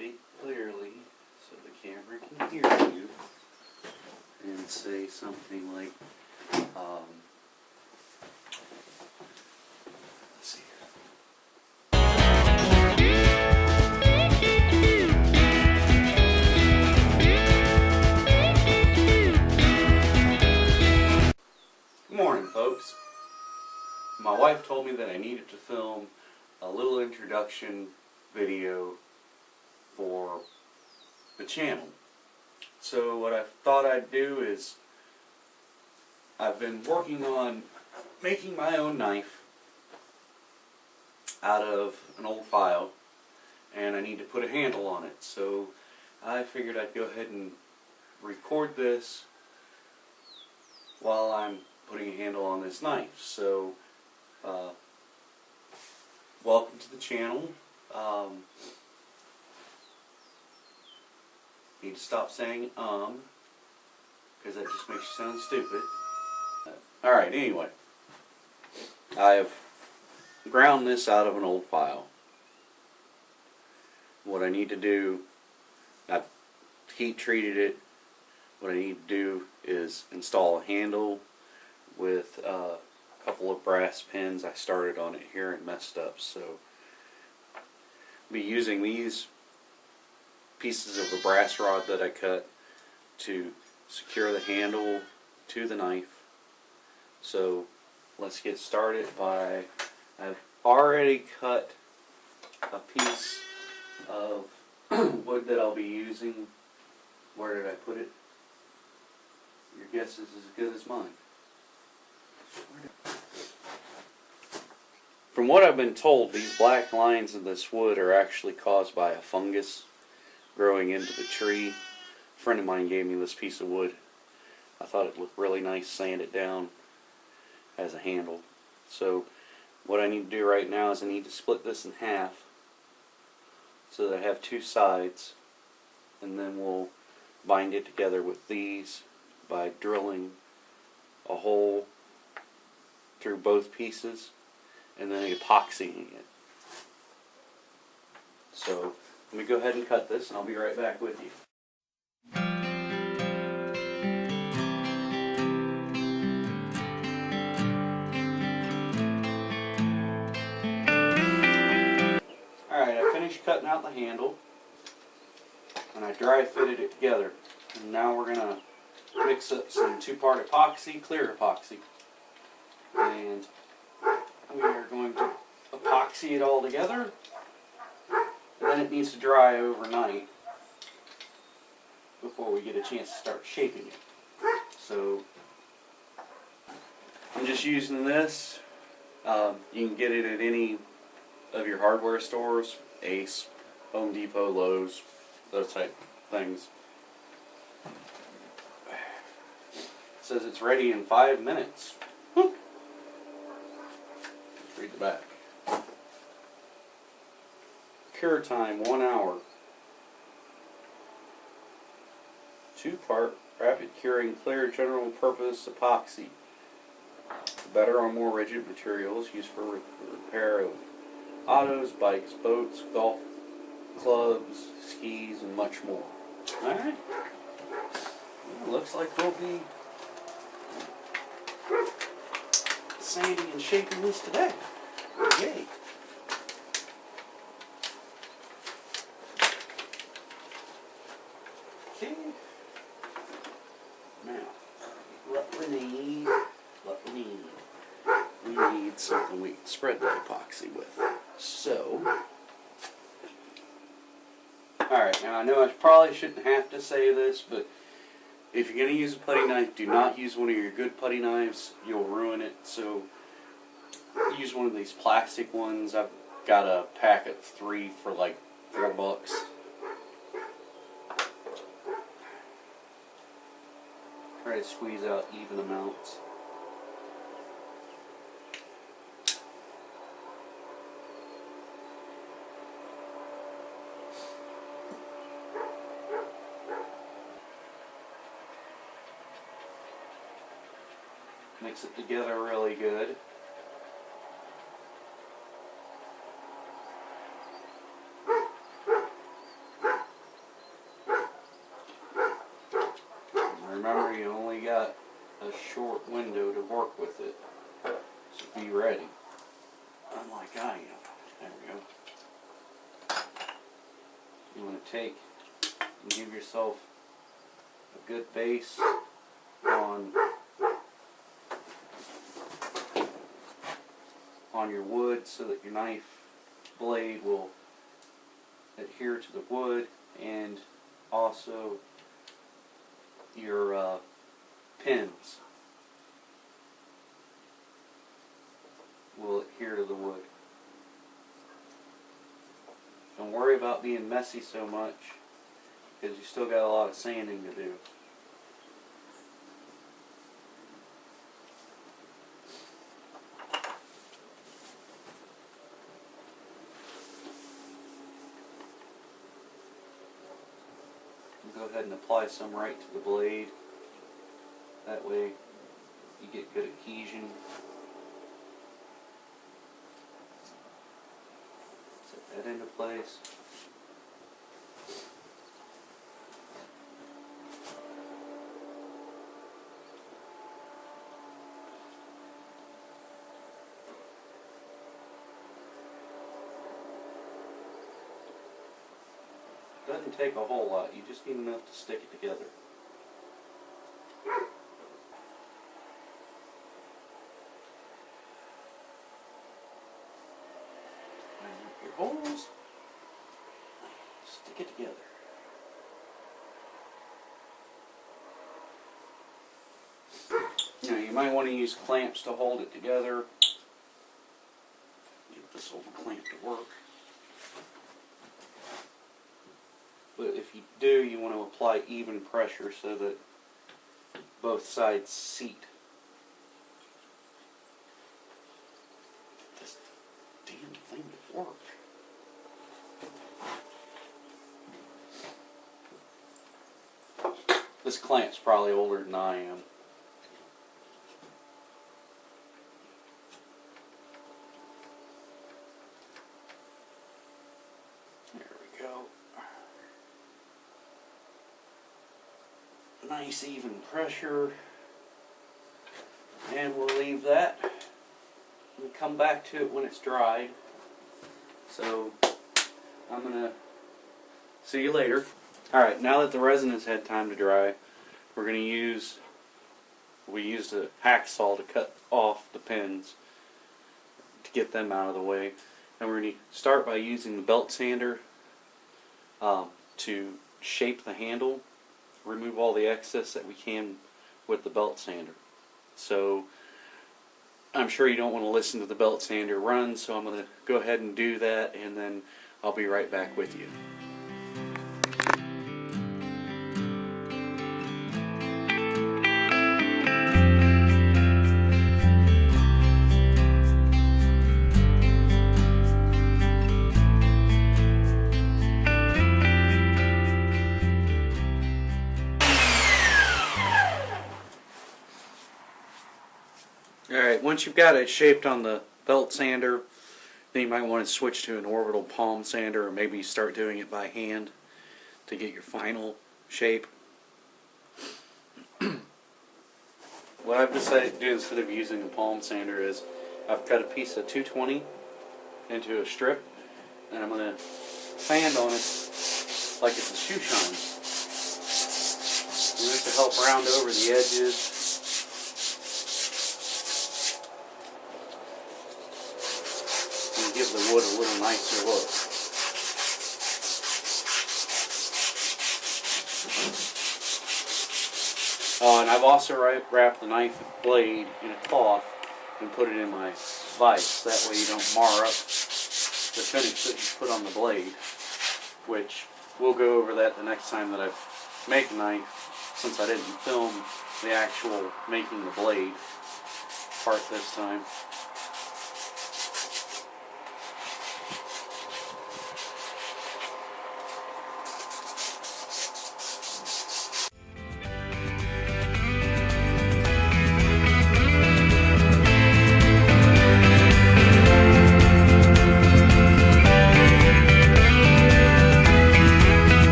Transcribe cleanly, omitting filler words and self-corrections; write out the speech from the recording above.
speak clearly so the camera can hear you and say something like, let's see here. Good morning, folks. My wife told me that I needed to film a little introduction video for the channel. So what I thought I'd do is, I've been working on making my own knife out of an old file, and I need to put a handle on it. So I figured I'd go ahead and record this while I'm putting a handle on this knife. So welcome to the channel. Need to stop saying because that just makes you sound stupid. Alright, anyway, I've ground this out of an old file. What I need to do, I've heat treated it. What I need to do is install a handle with a couple of brass pins. I started on it here and messed up, so I'll be using these pieces of a brass rod that I cut to secure the handle to the knife. So let's get started by, I've already cut a piece of wood that I'll be using. Where did I put it? Your guess is as good as mine. From what I've been told, these black lines in this wood are actually caused by a fungus growing into the tree. A friend of mine gave me this piece of wood. I thought it looked really nice, sand it down as a handle. So what I need to do right now is I need to split this in half so that I have two sides, and then we'll bind it together with these by drilling a hole through both pieces and then epoxying it. So let me go ahead and cut this and I'll be right back with you. Alright, I finished cutting out the handle and I dry fitted it together. And now we're going to mix up some 2-part epoxy, clear epoxy. And we are going to epoxy it all together. And then it needs to dry overnight before we get a chance to start shaping it. So I'm just using this. You can get it at any of your hardware stores, Ace, Home Depot, Lowe's, those type of things. It says it's ready in 5 minutes. Let's read the back. Cure time 1 hour. 2-part rapid curing clear general purpose epoxy. Better on more rigid materials used for repair of autos, bikes, boats, golf clubs, skis, and much more. Alright. Well, looks like we'll be sanding and shaping this today. Yay. Okay. Now, what we need, we need something we can spread the epoxy with. So, alright, now I know I probably shouldn't have to say this, but if you're going to use a putty knife, do not use one of your good putty knives. You'll ruin it. So, use one of these plastic ones. I've got a pack of 3 for like $4. Try to squeeze out even amounts. Mix it together really good. remember, you only got a short window to work with it, so be ready. Unlike I am. There we go. You want to take and give yourself a good base on your wood so that your knife blade will adhere to the wood, and also your pins will adhere to the wood. Don't worry about being messy so much, because you still got a lot of sanding to do. Go ahead and apply some right to the blade. That way you get good adhesion. Set that into place. Doesn't take a whole lot, you just need enough to stick it together. Line up your holes, stick it together. Now you might want to use clamps to hold it together. Get this old clamp to work. But if you do, you want to apply even pressure so that both sides seat. This damn thing to work. This clamp's probably older than I am. There we go. Nice even pressure, and we'll leave that and come back to it when it's dried. So I'm gonna see you later. Alright, now that the resin has had time to dry, we're gonna use a hacksaw to cut off the pins to get them out of the way. And we're gonna start by using the belt sander to shape the handle. Remove all the excess that we can with the belt sander. So I'm sure you don't want to listen to the belt sander run, so I'm going to go ahead and do that, and then I'll be right back with you. Alright, once you've got it shaped on the belt sander, then you might want to switch to an orbital palm sander, or maybe start doing it by hand to get your final shape. What I've decided to do instead of using a palm sander is I've cut a piece of 220 into a strip, and I'm going to sand on it like it's a shoe shine. And this to help round over the edges. Give the wood a little nicer look. And I've also wrapped the knife blade in a cloth and put it in my vise. That way you don't mar up the finish that you put on the blade, which we'll go over that the next time that I make a knife, since I didn't film the actual making the blade part this time.